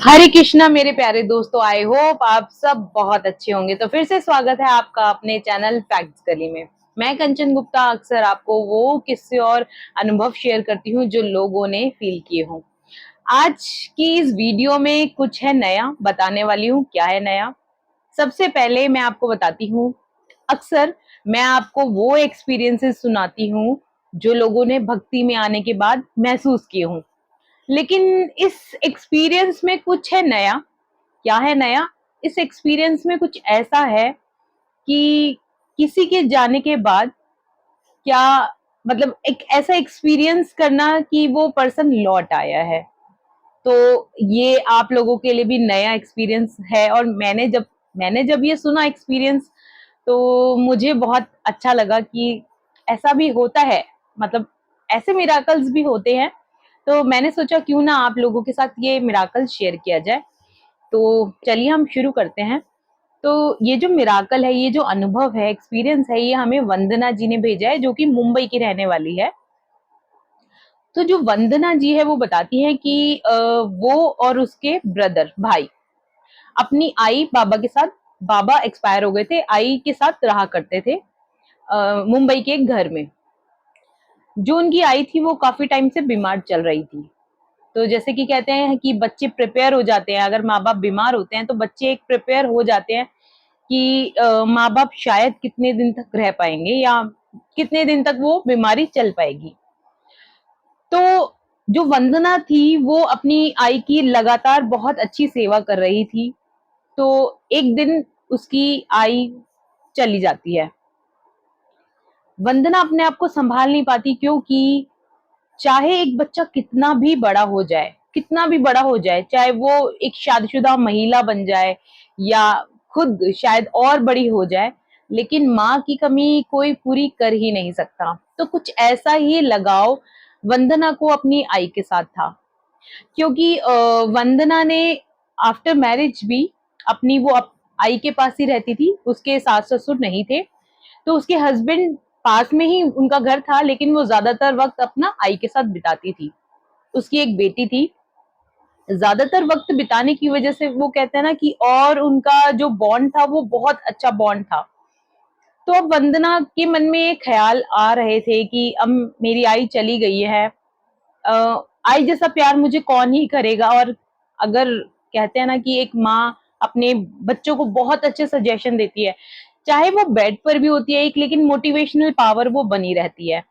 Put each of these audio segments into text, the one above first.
हरे कृष्णा मेरे प्यारे दोस्तों, आई होप आप सब बहुत अच्छे होंगे। तो फिर से स्वागत है आपका अपने चैनल फैक्ट्स गली में। मैं कंचन गुप्ता अक्सर आपको वो किस्से और अनुभव शेयर करती हूँ जो लोगों ने फील किए हों। आज की इस वीडियो में कुछ है नया बताने वाली हूँ। क्या है नया? सबसे पहले मैं आपको बताती हूँ, अक्सर मैं आपको वो एक्सपीरियंसेस सुनाती हूँ जो लोगों ने भक्ति में आने के बाद महसूस किए हों। लेकिन इस एक्सपीरियंस में कुछ है नया। क्या है नया? इस एक्सपीरियंस में कुछ ऐसा है कि किसी के जाने के बाद क्या मतलब एक ऐसा एक्सपीरियंस करना कि वो पर्सन लौट आया है। तो ये आप लोगों के लिए भी नया एक्सपीरियंस है। और मैंने जब ये सुना एक्सपीरियंस, तो मुझे बहुत अच्छा लगा कि ऐसा भी होता है। मतलब ऐसे मिराकल्स भी होते हैं। तो मैंने सोचा क्यों ना आप लोगों के साथ ये मिराकल शेयर किया जाए। तो चलिए हम शुरू करते हैं। तो ये जो मिराकल है, ये जो अनुभव है, एक्सपीरियंस है, ये हमें वंदना जी ने भेजा है, जो कि मुंबई की रहने वाली है। तो जो वंदना जी है वो बताती हैं कि वो और उसके ब्रदर भाई अपनी आई बाबा के साथ, बाबा एक्सपायर हो गए थे, आई के साथ रहा करते थे मुंबई के एक घर में। जो उनकी आई थी वो काफी टाइम से बीमार चल रही थी। तो जैसे कि कहते हैं कि बच्चे प्रिपेयर हो जाते हैं, अगर माँ बाप बीमार होते हैं तो बच्चे एक प्रिपेयर हो जाते हैं कि माँ बाप शायद कितने दिन तक रह पाएंगे या कितने दिन तक वो बीमारी चल पाएगी। तो जो वंदना थी वो अपनी आई की लगातार बहुत अच्छी सेवा कर रही थी। तो एक दिन उसकी आई चली जाती है। वंदना अपने आप को संभाल नहीं पाती, क्योंकि चाहे एक बच्चा कितना भी बड़ा हो जाए, चाहे वो एक शादीशुदा महिला बन जाए या खुद शायद और बड़ी हो जाए, लेकिन माँ की कमी कोई पूरी कर ही नहीं सकता। तो कुछ ऐसा ही लगाव वंदना को अपनी आई के साथ था, क्योंकि वंदना ने आफ्टर मैरिज भी अपनी आई के पास ही रहती थी। उसके सास ससुर नहीं थे, तो उसके हस्बैंड पास में ही उनका घर था, लेकिन वो ज्यादातर वक्त अपना आई के साथ बिताती थी। उसकी एक बेटी थी। ज्यादातर वक्त बिताने की वजह से वो कहते हैं ना कि और उनका जो बॉन्ड था वो बहुत अच्छा बॉन्ड था। तो अब वंदना के मन में ये ख्याल आ रहे थे कि अब मेरी आई चली गई है, आई जैसा प्यार मुझे कौन ही करेगा। और अगर कहते हैं ना कि एक माँ अपने बच्चों को बहुत अच्छे सजेशन देती है, चाहे वो बेड पर भी होती है एक, लेकिन मोटिवेशनल पावर वो बनी रहती है।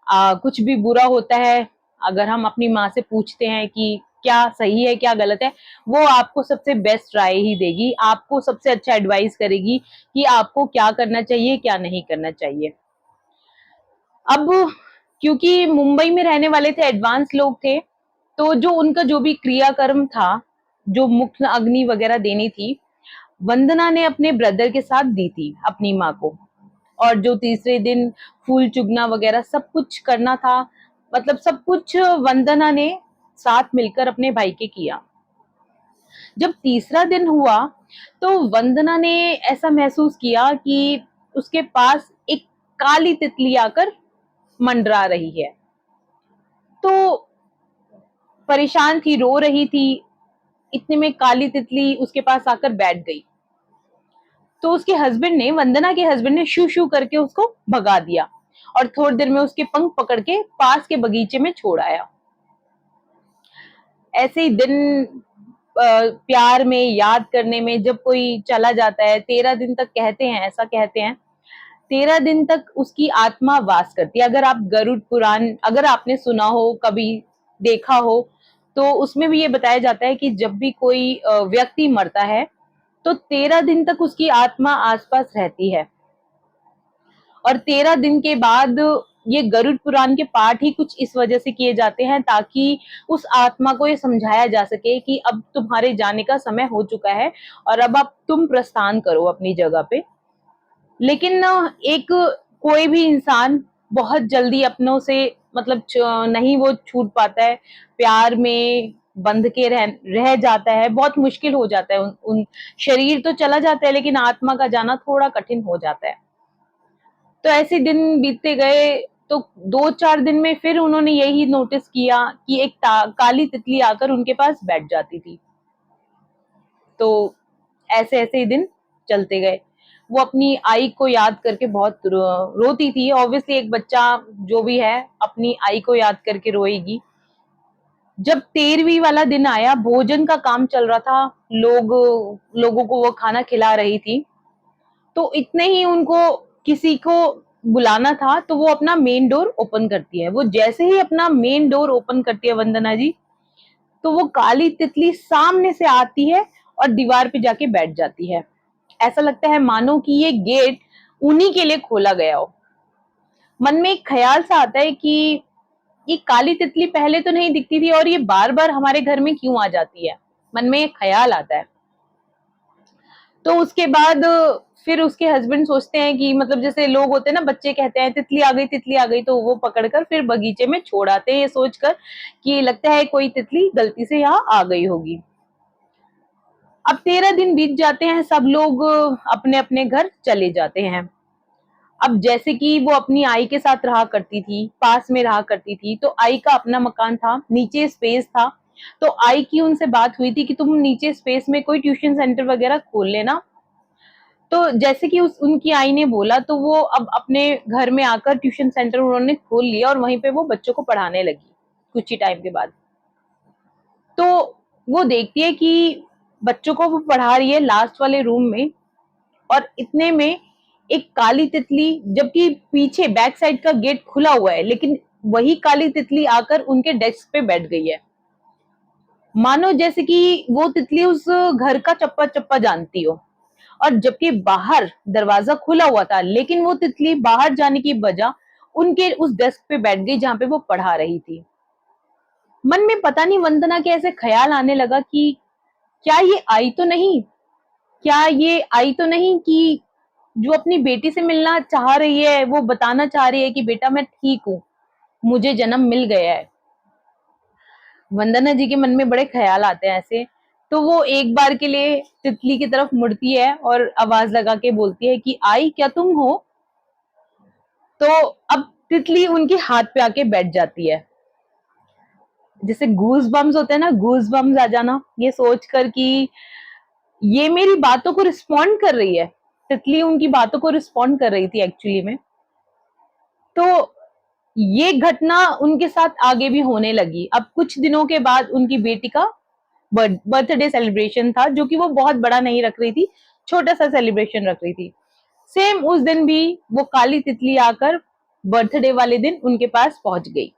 कुछ भी बुरा होता है, अगर हम अपनी माँ से पूछते हैं कि क्या सही है क्या गलत है, वो आपको सबसे बेस्ट राय ही देगी, आपको सबसे अच्छा एडवाइस करेगी कि आपको क्या करना चाहिए क्या नहीं करना चाहिए। अब क्योंकि मुंबई में रहने वाले थे, एडवांस लोग थे, तो जो उनका जो भी क्रियाकर्म था, जो मुख्य अग्नि वगैरह देनी थी, वंदना ने अपने ब्रदर के साथ दी थी अपनी माँ को। और जो तीसरे दिन फूल चुगना वगैरह सब कुछ करना था, मतलब सब कुछ वंदना ने साथ मिलकर अपने भाई के किया। जब तीसरा दिन हुआ, तो वंदना ने ऐसा महसूस किया कि उसके पास एक काली तितली आकर मंडरा रही है। तो परेशान थी, रो रही थी। इतने में काली तितली उसके पास आकर बैठ गई। तो उसके हस्बैंड ने, वंदना के हस्बैंड ने शू शू करके उसको भगा दिया और थोड़ी देर में उसके पंख पकड़ के पास के बगीचे में छोड़ आया। ऐसे ही दिन प्यार में, याद करने में जब कोई चला जाता है, 13 दिन तक कहते हैं, ऐसा कहते हैं, 13 दिन तक उसकी आत्मा वास करती है। अगर आप गरुड़ पुराण अगर आपने सुना हो, कभी देखा हो, तो उसमें भी ये बताया जाता है कि जब भी कोई व्यक्ति मरता है, तो 13 दिन तक उसकी आत्मा आसपास रहती है। और 13 दिन के बाद ये गरुड़ पुराण के पाठ ही कुछ इस वजह से किए जाते हैं, ताकि उस आत्मा को ये समझाया जा सके कि अब तुम्हारे जाने का समय हो चुका है और अब आप तुम प्रस्थान करो अपनी जगह पे। लेकिन एक कोई भी इंसान बहुत जल्दी अपनों से, मतलब नहीं वो छूट पाता है, प्यार में बंध के रह जाता है, बहुत मुश्किल हो जाता है। उन शरीर तो चला जाता है, लेकिन आत्मा का जाना थोड़ा कठिन हो जाता है। तो ऐसे दिन बीतते गए, तो 2-4 दिन में फिर उन्होंने यही नोटिस किया कि एक काली तितली आकर उनके पास बैठ जाती थी। तो ऐसे ऐसे ही दिन चलते गए। वो अपनी आई को याद करके बहुत रोती थी। ऑब्वियसली एक बच्चा जो भी है अपनी आई को याद करके रोएगी। जब 13वीं वाला दिन आया, भोजन का काम चल रहा था, लोगों को वो खाना खिला रही थी, तो इतने ही उनको किसी को बुलाना था, तो वो अपना मेन डोर ओपन करती है। वो जैसे ही अपना मेन डोर ओपन करती है वंदना जी, तो वो काली तितली सामने से आती है और दीवार पे जाके बैठ जाती है। ऐसा लगता है मानो कि ये गेट उन्हीं के लिए खोला गया हो। मन में एक ख्याल सा आता है कि ये काली तितली पहले तो नहीं दिखती थी और ये बार बार हमारे घर में क्यों आ जाती है। मन में एक ख्याल आता है। तो उसके बाद फिर उसके हस्बैंड सोचते हैं कि मतलब जैसे लोग होते हैं ना, बच्चे कहते हैं तितली आ गई तितली आ गई, तो वो पकड़कर फिर बगीचे में छोड़ आते हैं, ये सोचकर कि लगता है कोई तितली गलती से यहाँ आ गई होगी। अब 13 दिन बीत जाते हैं, सब लोग अपने अपने घर चले जाते हैं। अब जैसे कि वो अपनी आई के साथ रहा करती थी, पास में रहा करती थी, तो आई का अपना मकान था, नीचे स्पेस था। तो आई की उनसे बात हुई थी कि तुम नीचे स्पेस में कोई ट्यूशन सेंटर वगैरह खोल लेना। तो जैसे कि उनकी आई ने बोला, तो वो अब अपने घर में आकर ट्यूशन सेंटर उन्होंने खोल लिया और वहीं पे वो बच्चों को पढ़ाने लगी कुछ ही टाइम के बाद। तो वो देखती है कि बच्चों को वो पढ़ा रही है लास्ट वाले रूम में, और इतने में एक काली तितली, जबकि पीछे बैक साइड का गेट खुला हुआ है, लेकिन वही काली तितली आकर उनके डेस्क पे बैठ गई है। मानो जैसे कि वो तितली उस घर का चप्पा चप्पा जानती हो। और जबकि बाहर दरवाजा खुला हुआ था, लेकिन वो तितली बाहर जाने की बजाय उनके उस डेस्क पे बैठ गई जहां पे वो पढ़ा रही थी। मन में पता नहीं वंदना के ऐसे ख्याल आने लगा कि क्या ये आई तो नहीं, क्या ये आई तो नहीं कि जो अपनी बेटी से मिलना चाह रही है, वो बताना चाह रही है कि बेटा मैं ठीक हूँ, मुझे जन्म मिल गया है। वंदना जी के मन में बड़े ख्याल आते हैं ऐसे। तो वो एक बार के लिए तितली की तरफ मुड़ती है और आवाज लगा के बोलती है कि आई क्या तुम हो। तो अब तितली उनके हाथ पे आके बैठ जाती है। जैसे गूज बम्स होते हैं ना, गूज बम्स आ जाना, ये सोचकर कि ये मेरी बातों को रिस्पॉन्ड कर रही है। तितली उनकी बातों को रिस्पॉन्ड कर रही थी एक्चुअली में। तो ये घटना उनके साथ आगे भी होने लगी। अब कुछ दिनों के बाद उनकी बेटी का बर्थडे सेलिब्रेशन था, जो कि वो बहुत बड़ा नहीं रख रही थी, छोटा सा सेलिब्रेशन रख रही थी। सेम उस दिन भी वो काली तितली आकर बर्थडे वाले दिन उनके पास पहुंच गई।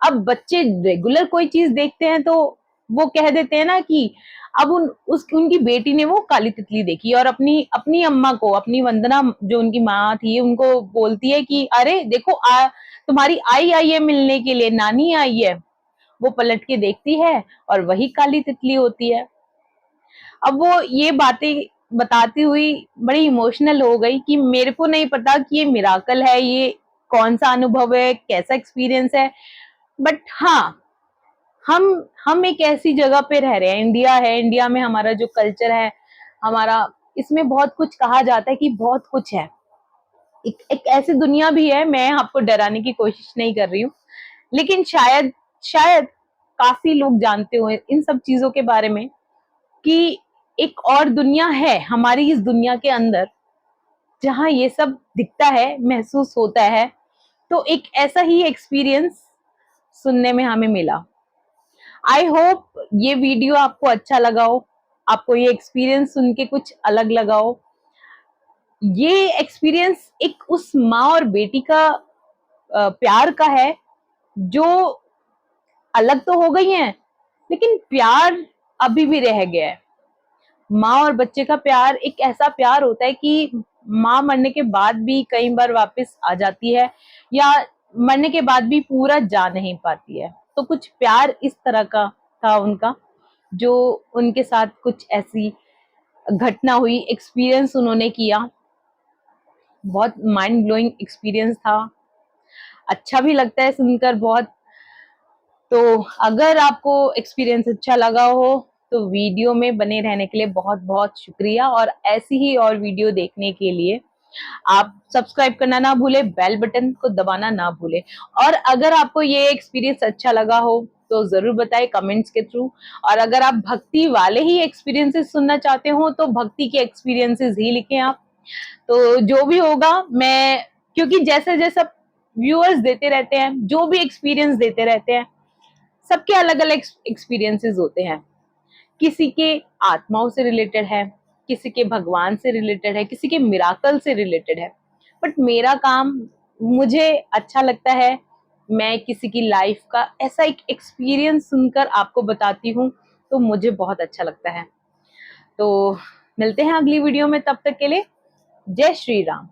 अब बच्चे रेगुलर कोई चीज देखते हैं तो वो कह देते हैं ना कि अब उनकी बेटी ने वो काली तितली देखी और अपनी अपनी अम्मा को, अपनी वंदना जो उनकी माँ थी, उनको बोलती है कि अरे देखो तुम्हारी आई आई है मिलने के लिए, नानी आई है। वो पलट के देखती है और वही काली तितली होती है। अब वो ये बातें बताती हुई बड़ी इमोशनल हो गई कि मेरे को नहीं पता कि ये मिराकल है, ये कौन सा अनुभव है, कैसा एक्सपीरियंस है, बट हाँ, हम एक ऐसी जगह पे रह रहे हैं, इंडिया है, इंडिया में हमारा जो कल्चर है, हमारा इसमें बहुत कुछ कहा जाता है कि बहुत कुछ है। एक ऐसी दुनिया भी है, मैं आपको डराने की कोशिश नहीं कर रही हूँ, लेकिन शायद शायद काफी लोग जानते हो इन सब चीजों के बारे में कि एक और दुनिया है हमारी इस दुनिया के अंदर, जहां ये सब दिखता है, महसूस होता है। तो एक ऐसा ही एक्सपीरियंस सुनने में हमें मिला। आई होप ये वीडियो आपको अच्छा लगा हो, आपको ये एक्सपीरियंस सुन के कुछ अलग लगा हो। ये एक्सपीरियंस एक उस माँ और बेटी का प्यार का है, जो अलग तो हो गई हैं, लेकिन प्यार अभी भी रह गया है। माँ और बच्चे का प्यार एक ऐसा प्यार होता है कि माँ मरने के बाद भी कई बार वापस आ जाती है, या मरने के बाद भी पूरा जा नहीं पाती है। तो कुछ प्यार इस तरह का था उनका, जो उनके साथ कुछ ऐसी घटना हुई, एक्सपीरियंस उन्होंने किया। बहुत माइंड ब्लोइंग एक्सपीरियंस था, अच्छा भी लगता है सुनकर बहुत। तो अगर आपको एक्सपीरियंस अच्छा लगा हो तो वीडियो में बने रहने के लिए बहुत बहुत शुक्रिया, और ऐसी ही और वीडियो देखने के लिए आप सब्सक्राइब करना ना भूले, बेल बटन को दबाना ना भूले। और अगर आपको ये एक्सपीरियंस अच्छा लगा हो तो जरूर बताएं कमेंट्स के थ्रू। और अगर आप भक्ति वाले ही एक्सपीरियंसेस सुनना चाहते हो तो भक्ति के एक्सपीरियंसेस ही लिखें आप। तो जो भी होगा, मैं क्योंकि जैसे जैसा व्यूअर्स देते रहते हैं, जो भी एक्सपीरियंस देते रहते हैं, सबके अलग अलग एक्सपीरियंसेस होते हैं। किसी के आत्माओं से रिलेटेड है, किसी के भगवान से रिलेटेड है, किसी के मिराकल से रिलेटेड है। बट मेरा काम, मुझे अच्छा लगता है, मैं किसी की लाइफ का ऐसा एक एक्सपीरियंस सुनकर आपको बताती हूँ, तो मुझे बहुत अच्छा लगता है। तो मिलते हैं अगली वीडियो में, तब तक के लिए जय श्री राम।